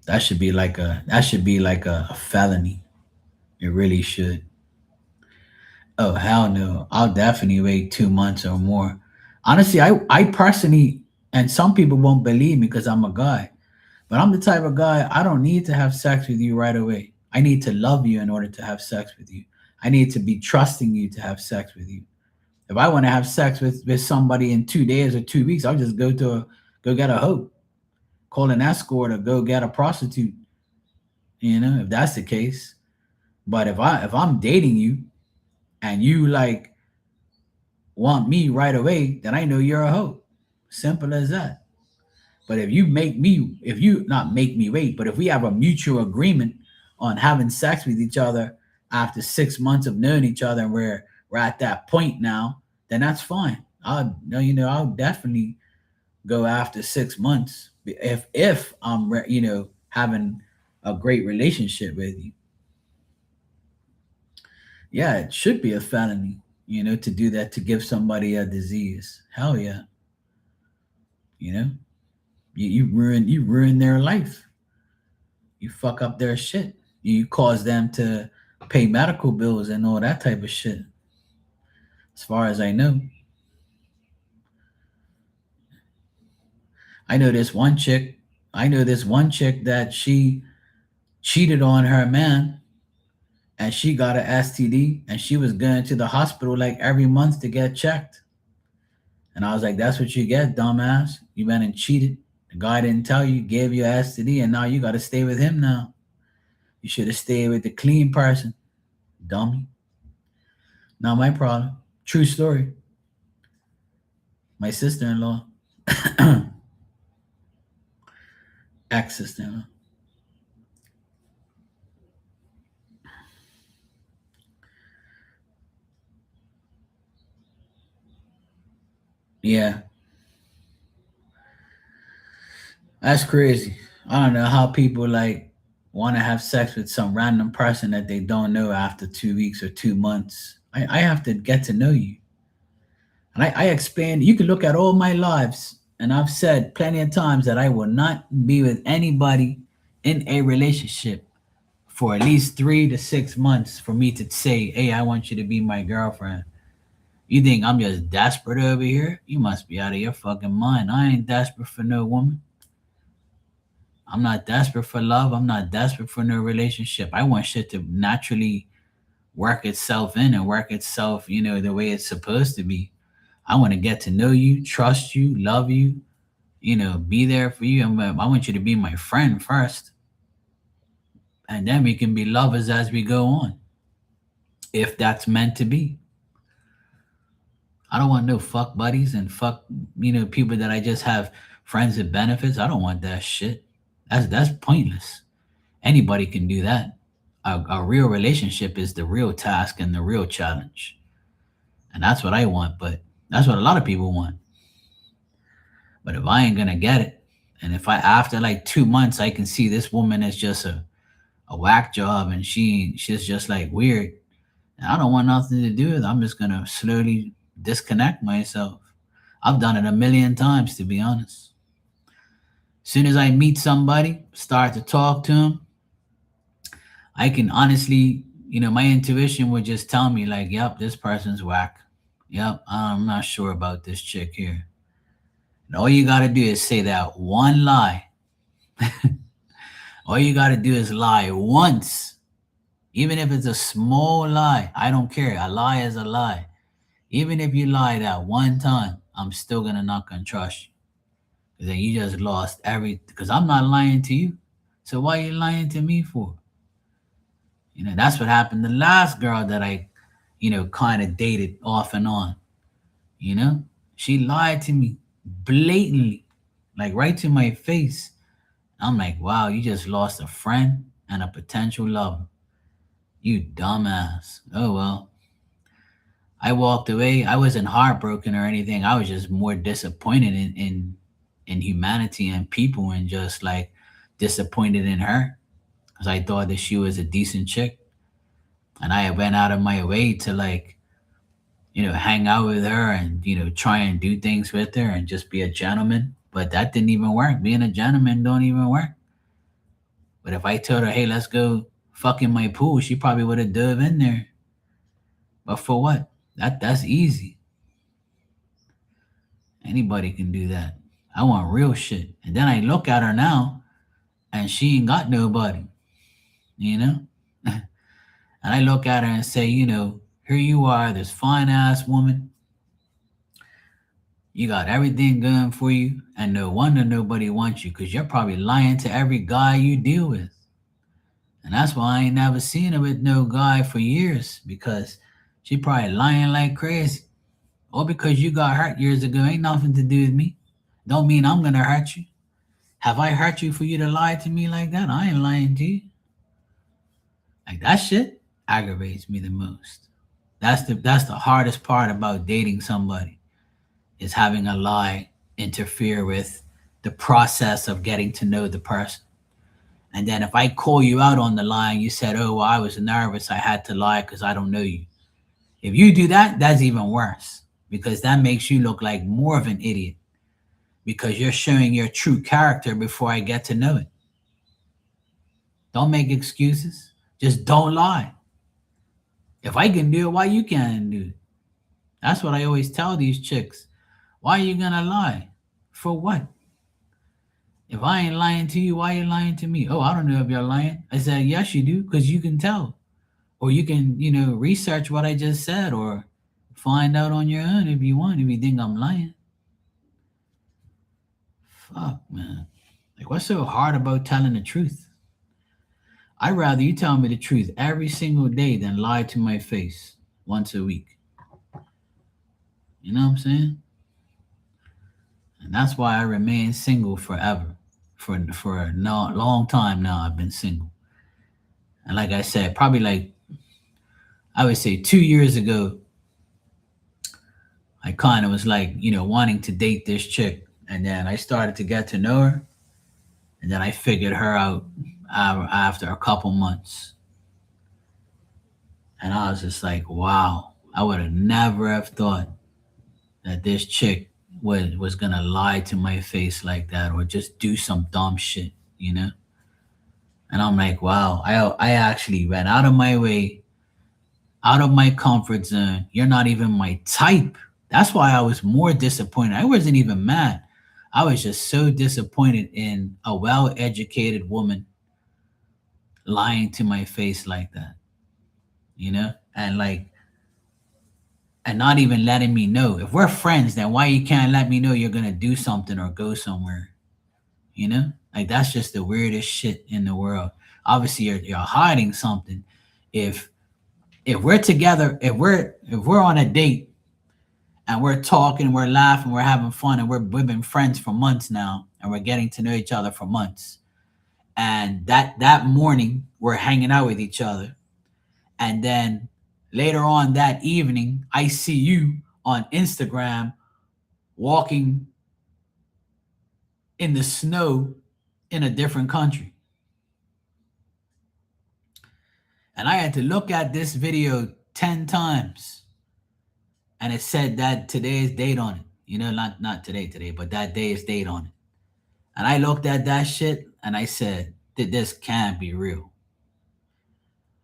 that should be like a felony. It really should. Oh hell no! I'll definitely wait 2 months or more. Honestly, I personally, and some people won't believe me because I'm a guy, but I'm the type of guy I don't need to have sex with you right away. I need to love you in order to have sex with you. I need to be trusting you to have sex with you. If I want to have sex with somebody in 2 days or 2 weeks, I'll just go get a hoe, call an escort, or go get a prostitute. If that's the case. But if I'm dating you and you like want me right away, then I know you're a hoe. Simple as that. But if you not make me wait, but if we have a mutual agreement on having sex with each other after 6 months of knowing each other and we're at that point now, then that's fine. I'll definitely go after 6 months if I'm having a great relationship with you. Yeah, it should be a felony, to do that, to give somebody a disease. Hell yeah, you know, you ruin their life. You fuck up their shit. You cause them to pay medical bills and all that type of shit. As far as I know, I know this one chick. I know this one chick that she cheated on her man and she got an STD and she was going to the hospital like every month to get checked. And I was like, that's what you get, dumbass. You went and cheated. The guy didn't tell you, gave you an STD, and now you got to stay with him now. You should have stayed with the clean person, dummy. Not my problem. True story. My sister in law, ex sister in law. Yeah, that's crazy. I don't know how people like want to have sex with some random person that they don't know after 2 weeks or 2 months. I have to get to know you. And I explained, you can look at all my lives, and I've said plenty of times that I will not be with anybody in a relationship for at least 3 to 6 months for me to say, hey, I want you to be my girlfriend. You think I'm just desperate over here? You must be out of your fucking mind. I ain't desperate for no woman. I'm not desperate for love. I'm not desperate for no relationship. I want shit to naturally work itself in and work itself, the way it's supposed to be. I want to get to know you, trust you, love you, be there for you. I want you to be my friend first. And then we can be lovers as we go on, if that's meant to be. I don't want no fuck buddies and fuck, people that I just have friends with benefits. I don't want that shit. That's pointless. Anybody can do that. A real relationship is the real task and the real challenge. And that's what I want, but that's what a lot of people want. But if I ain't gonna get it, and if I after like 2 months I can see this woman is just a whack job and she's just like weird, and I don't want nothing to do with it, I'm just gonna slowly disconnect myself. I've done it a million times, to be honest. As soon as I meet somebody, start to talk to them, I can honestly, my intuition would just tell me, like, yep, this person's whack. Yep, I'm not sure about this chick here. And all you got to do is say that one lie. All you got to do is lie once. Even if it's a small lie, I don't care. A lie is a lie. Even if you lie that one time, I'm still going to not gonna trust you. Because then you just lost everything. Because I'm not lying to you. So why are you lying to me for? That's what happened. The last girl that I, kind of dated off and on, you know, she lied to me blatantly, like right to my face. I'm like, wow, you just lost a friend and a potential lover. You dumbass. Oh well. I walked away. I wasn't heartbroken or anything. I was just more disappointed in humanity and people, and just like disappointed in her because I thought that she was a decent chick, and I went out of my way to like hang out with her and try and do things with her and just be a gentleman. But that didn't even work. Being a gentleman don't even work. But if I told her, hey, let's go fuck in my pool, she probably would have dove in there. But for what? That's easy. Anybody can do that. I want real shit. And then I look at her now and she ain't got nobody, you know? And I look at her and say, here you are, this fine ass woman. You got everything going for you, and no wonder nobody wants you because you're probably lying to every guy you deal with. And that's why I ain't never seen her with no guy for years, because she probably lying like crazy. Or because you got hurt years ago ain't nothing to do with me. Don't mean I'm gonna hurt you. Have I hurt you for you to lie to me like that? I ain't lying to you. Like that shit aggravates me the most. That's the hardest part about dating somebody, is having a lie interfere with the process of getting to know the person. And then if I call you out on the lie and you said, oh, well, I was nervous, I had to lie because I don't know you. If you do that, that's even worse, because that makes you look like more of an idiot, because you're showing your true character before I get to know it. Don't make excuses. Just don't lie. If I can do it, why you can't do it? That's what I always tell these chicks. Why are you gonna lie? For what? If I ain't lying to you, why are you lying to me? Oh, I don't know if you're lying. I said, yes, you do, because you can tell. Or you can, research what I just said, or find out on your own if you want, if you think I'm lying. Fuck, man. Like, what's so hard about telling the truth? I'd rather you tell me the truth every single day than lie to my face once a week. You know what I'm saying? And that's why I remain single forever. For a long time now, I've been single. And like I said, probably like I would say 2 years ago, I kind of was like, wanting to date this chick. And then I started to get to know her. And then I figured her out after a couple months. And I was just like, wow, I would have never have thought that this chick was gonna lie to my face like that, or just do some dumb shit. And I'm like, wow, I actually went out of my way, out of my comfort zone. You're not even my type. That's why I was more disappointed. I wasn't even mad. I was just so disappointed in a well-educated woman lying to my face like that. And like, and not even letting me know. If we're friends, then why you can't let me know you're gonna do something or go somewhere? Like that's just the weirdest shit in the world. Obviously, you're hiding something. If if we're together, if we're on a date and we're talking, we're laughing, we're having fun, and we've been friends for months now, and we're getting to know each other for months, and that morning we're hanging out with each other, and then later on that evening I see you on Instagram walking in the snow in a different country, and I had to look at this video 10 times, and it said that today's date on it. Not today, but that day's date on it. And I looked at that shit and I said, this can't be real.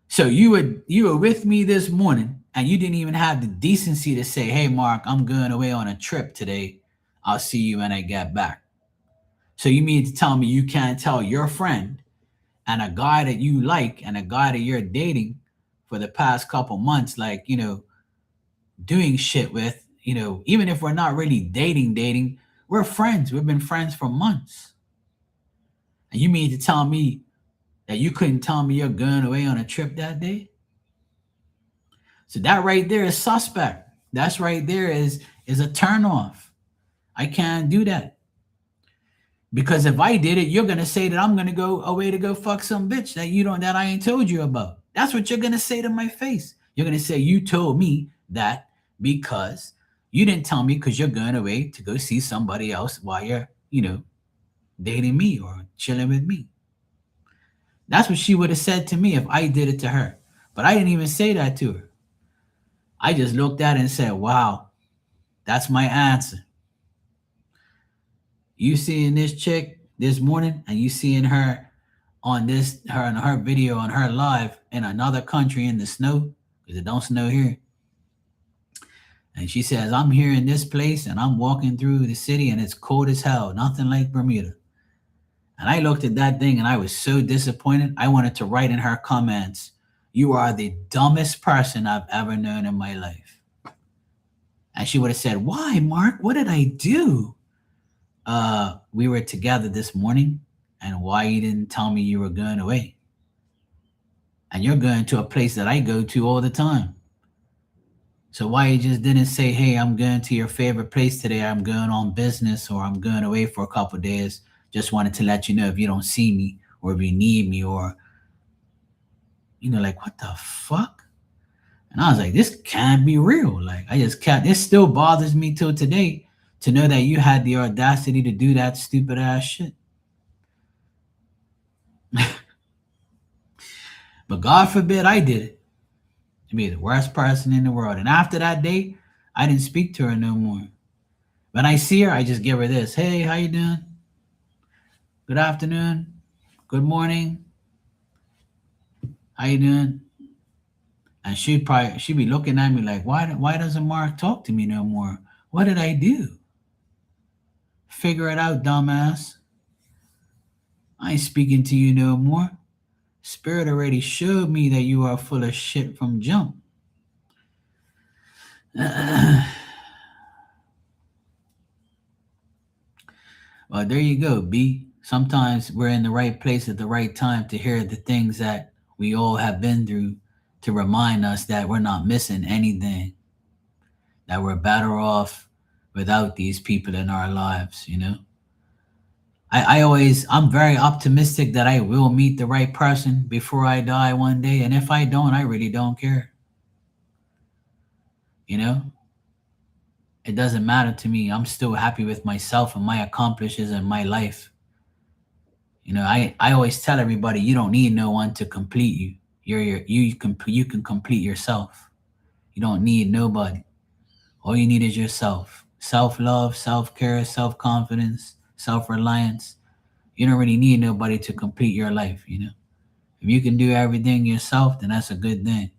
So you were with me this morning and you didn't even have the decency to say, hey Mark, I'm going away on a trip today. I'll see you when I get back. So you mean to tell me you can't tell your friend and a guy that you like and a guy that you're dating for the past couple months, like, doing shit with, even if we're not really dating, we're friends. We've been friends for months. And you mean to tell me that you couldn't tell me you're going away on a trip that day? So that right there is suspect. That's right there is a turn off. I can't do that. Because if I did it, you're gonna say that I'm gonna go away to go fuck some bitch that you don't that I ain't told you about. That's what you're gonna say to my face. You're gonna say you told me that because you didn't tell me because you're going away to go see somebody else while you're, dating me or chilling with me. That's what she would have said to me if I did it to her. But I didn't even say that to her. I just looked at it and said, wow, that's my answer. You seeing this chick this morning and you seeing her on her video on her live in another country in the snow, because it don't snow here. And she says, I'm here in this place and I'm walking through the city and it's cold as hell, nothing like Bermuda. And I looked at that thing and I was so disappointed. I wanted to write in her comments, you are the dumbest person I've ever known in my life. And she would have said, why, Mark? What did I do? We were together this morning, and why you didn't tell me you were going away? And you're going to a place that I go to all the time. So why you just didn't say, hey, I'm going to your favorite place today. I'm going on business or I'm going away for a couple of days. Just wanted to let you know if you don't see me or if you need me or, like, what the fuck? And I was like, this can't be real. Like, I just can't. This still bothers me till today to know that you had the audacity to do that stupid ass shit. But God forbid I did it. To be the worst person in the world. And after that day, I didn't speak to her no more. When I see her, I just give her this. Hey, how you doing? Good afternoon. Good morning. How you doing? And she'd be looking at me like, why doesn't Mark talk to me no more? What did I do? Figure it out, dumbass. I ain't speaking to you no more. Spirit already showed me that you are full of shit from jump. Well, there you go, B. Sometimes we're in the right place at the right time to hear the things that we all have been through to remind us that we're not missing anything, that we're better off without these people in our lives, I'm very optimistic that I will meet the right person before I die one day. And if I don't, I really don't care. It doesn't matter to me. I'm still happy with myself and my accomplishments in my life. I always tell everybody, you don't need no one to complete you. You can complete yourself. You don't need nobody. All you need is yourself. Self-love, self-care, self-confidence, self-reliance. You don't really need nobody to complete your life, If you can do everything yourself, then that's a good thing.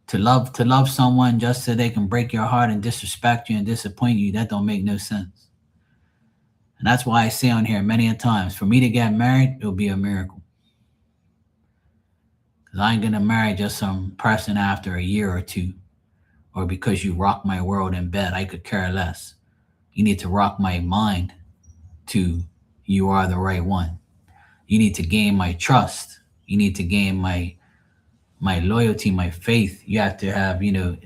To love someone just so they can break your heart and disrespect you and disappoint you, that don't make no sense. And that's why I say on here many a times, for me to get married, it'll be a miracle. Because I ain't gonna marry just some person after a year or two, or because you rock my world in bed. I could care less. You need to rock my mind to you are the right one. You need to gain my trust. You need to gain my loyalty, my faith. You have to have,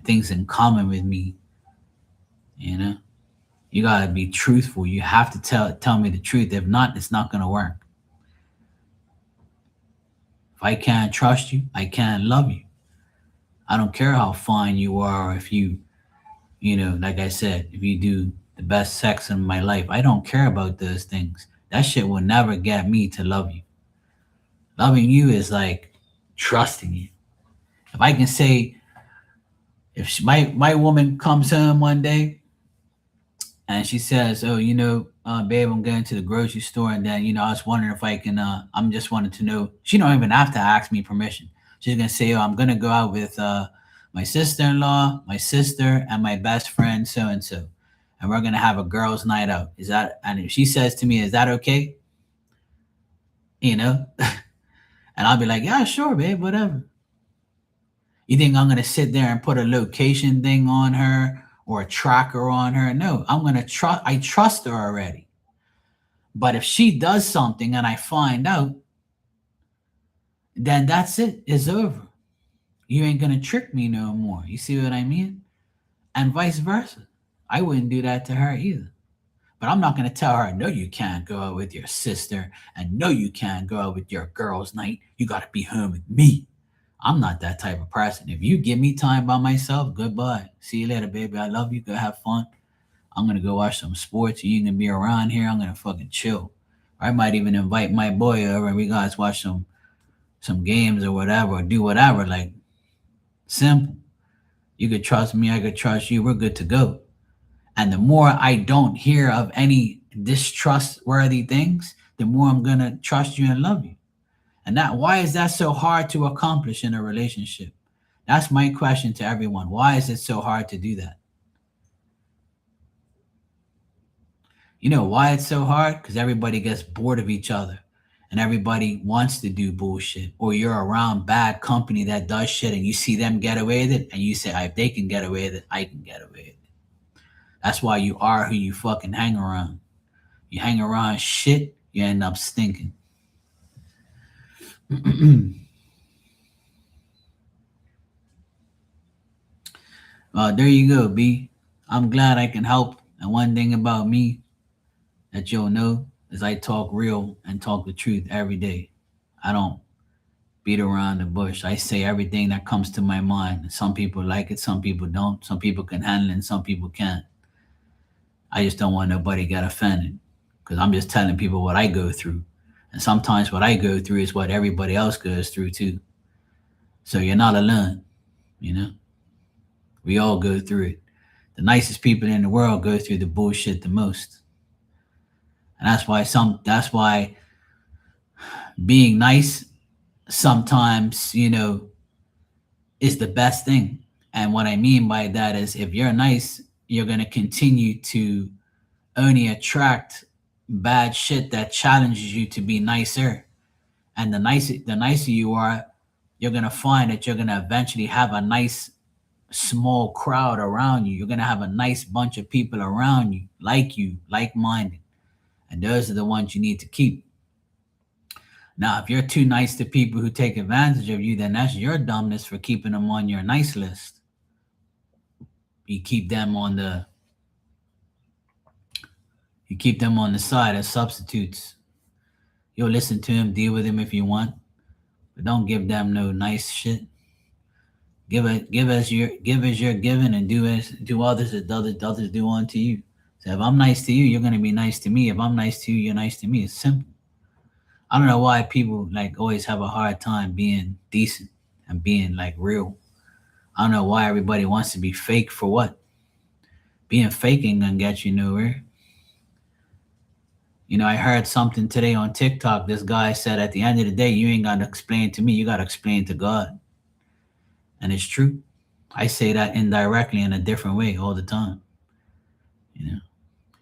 things in common with me. You gotta be truthful. You have to tell me the truth. If not, it's not gonna work. If I can't trust you, I can't love you. I don't care how fine you are, or if you, like I said, if you do the best sex in my life. I don't care about those things. That shit will never get me to love you. Loving you is like trusting you. If I can say, if my woman comes home one day and she says, oh, babe, I'm going to the grocery store, and then, I was wondering if I can, I'm just wanting to know, she don't even have to ask me permission. She's going to say, oh, I'm going to go out with my sister-in-law, my sister, and my best friend, so-and-so. And we're going to have a girls' night out. And if she says to me, is that okay? And I'll be like, yeah, sure, babe, whatever. You think I'm going to sit there and put a location thing on her or a tracker on her? No, I trust her already. But if she does something and I find out, then that's it. It's over. You ain't gonna trick me no more. You see what I mean? And vice versa. I wouldn't do that to her either. But I'm not gonna tell her, no, you can't go out with your sister, and no, you can't go out with your girls' night. You gotta be home with me. I'm not that type of person. If you give me time by myself, goodbye. See you later, baby. I love you. Go have fun. I'm gonna go watch some sports. You gonna be around here. I'm gonna fucking chill. I might even invite my boy over and we guys watch some games or whatever, or do whatever. Like simple. You could trust me. I could trust you. We're good to go. And the more I don't hear of any distrustworthy things, the more I'm gonna trust you and love you. And that why is that so hard to accomplish in a relationship? That's my question to everyone. Why is it so hard to do that? You know why it's so hard? Because everybody gets bored of each other and everybody wants to do bullshit. Or you're around bad company that does shit and you see them get away with it and you say, if they can get away with it, I can get away with it. That's why you are who you fucking hang around. You hang around shit, you end up stinking. There you go, B. I'm glad I can help. And one thing about me that you'll know is I talk real and talk the truth every day. I don't beat around the bush. I say everything that comes to my mind. Some people like it, some people don't. Some people can handle it, and some people can't. I just don't want nobody get offended because I'm just telling people what I go through. And sometimes what I go through is what everybody else goes through too. So you're not alone, you know? We all go through it. The nicest people in the world go through the bullshit the most. And that's why being nice sometimes, is the best thing. And what I mean by that is if you're nice, you're going to continue to only attract bad shit that challenges you to be nicer. And the nicer you are, you're going to find that you're going to eventually have a nice small crowd around you. You're going to have a nice bunch of people around you, like-minded. And those are the ones you need to keep. Now, if you're too nice to people who take advantage of you, then that's your dumbness for keeping them on your nice list. You keep them on the side as substitutes. You'll listen to them, deal with them if you want, but don't give them no nice shit. Give as you're given, and do others as others do unto you. So if I'm nice to you, you're gonna be nice to me. If I'm nice to you, you're nice to me. It's simple. I don't know why people like always have a hard time being decent and being like real. I don't know why everybody wants to be fake for what? Being fake ain't gonna get you nowhere. I heard something today on TikTok. This guy said at the end of the day, you ain't gotta explain to me, you gotta explain to God. And it's true. I say that indirectly in a different way all the time.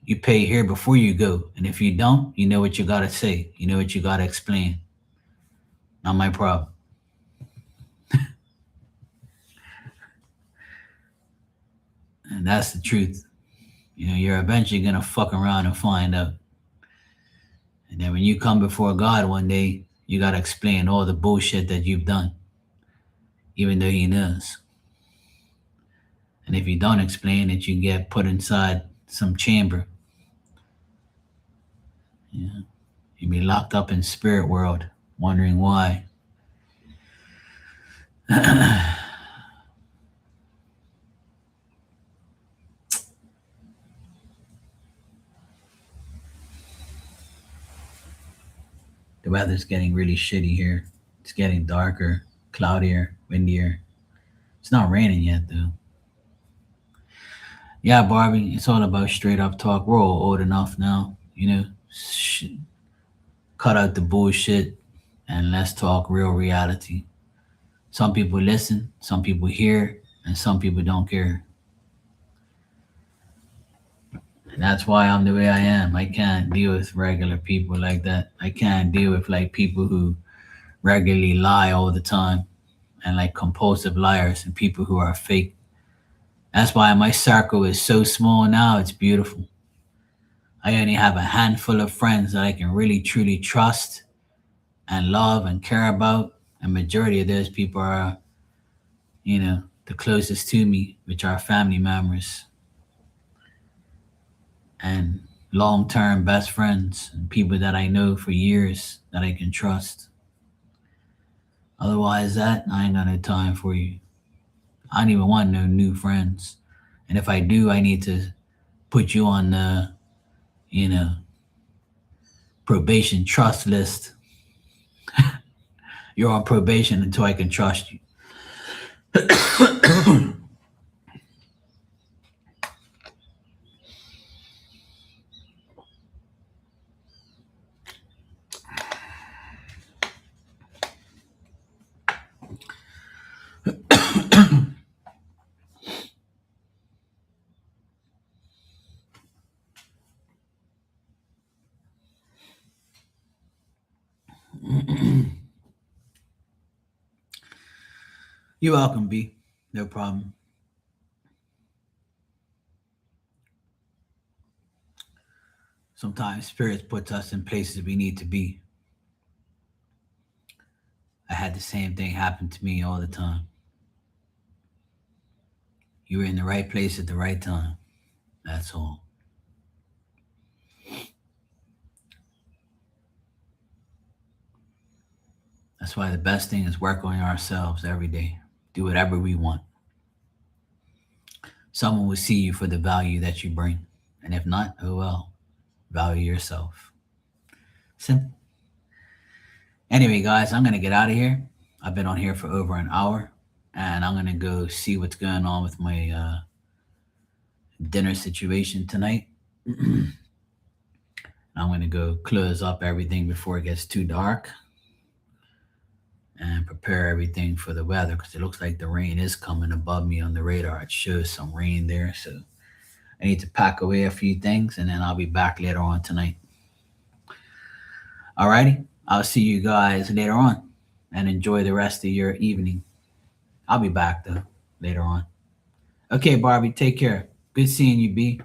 You pay here before you go. And if you don't, you know what you gotta say. You know what you gotta explain. Not my problem. And that's the truth. You're eventually gonna fuck around and find out. And then when you come before God one day, you gotta explain all the bullshit that you've done, even though He knows. And if you don't explain it, you get put inside some chamber. You'd be locked up in spirit world, wondering why. The weather's getting really shitty here. It's getting darker, cloudier, windier. It's not raining yet, though. Yeah, Barbie, it's all about straight up talk. We're all old enough now, cut out the bullshit and let's talk real reality. Some people listen, some people hear, and some people don't care. And that's why I'm the way I am. I can't deal with regular people like that. I can't deal with like people who regularly lie all the time and like compulsive liars and people who are fake. That's why my circle is so small now. It's beautiful. I only have a handful of friends that I can really truly trust and love and care about. A majority of those people are, the closest to me, which are family members and long term best friends and people that I know for years that I can trust. Otherwise, that I ain't got no time for you. I don't even want no new friends. And if I do, I need to put you on the, you know, probation trust list. You're on probation until I can trust you. You're welcome, B. No problem. Sometimes spirits puts us in places we need to be. I had the same thing happen to me all the time. You were in the right place at the right time. That's all. That's why the best thing is work on ourselves every day. Do whatever we want. Someone will see you for the value that you bring. And if not, oh well. Value yourself. Simple. Anyway, guys, I'm going to get out of here. I've been on here for over an hour. And I'm going to go see what's going on with my dinner situation tonight. I'm going to go close up everything before it gets too dark and prepare everything for the weather because it looks like the rain is coming above me on the radar. It shows some rain there. So I need to pack away a few things and then I'll be back later on tonight. Alrighty. I'll see you guys later on and enjoy the rest of your evening. I'll be back though later on. Okay, Barbie, take care. Good seeing you, B.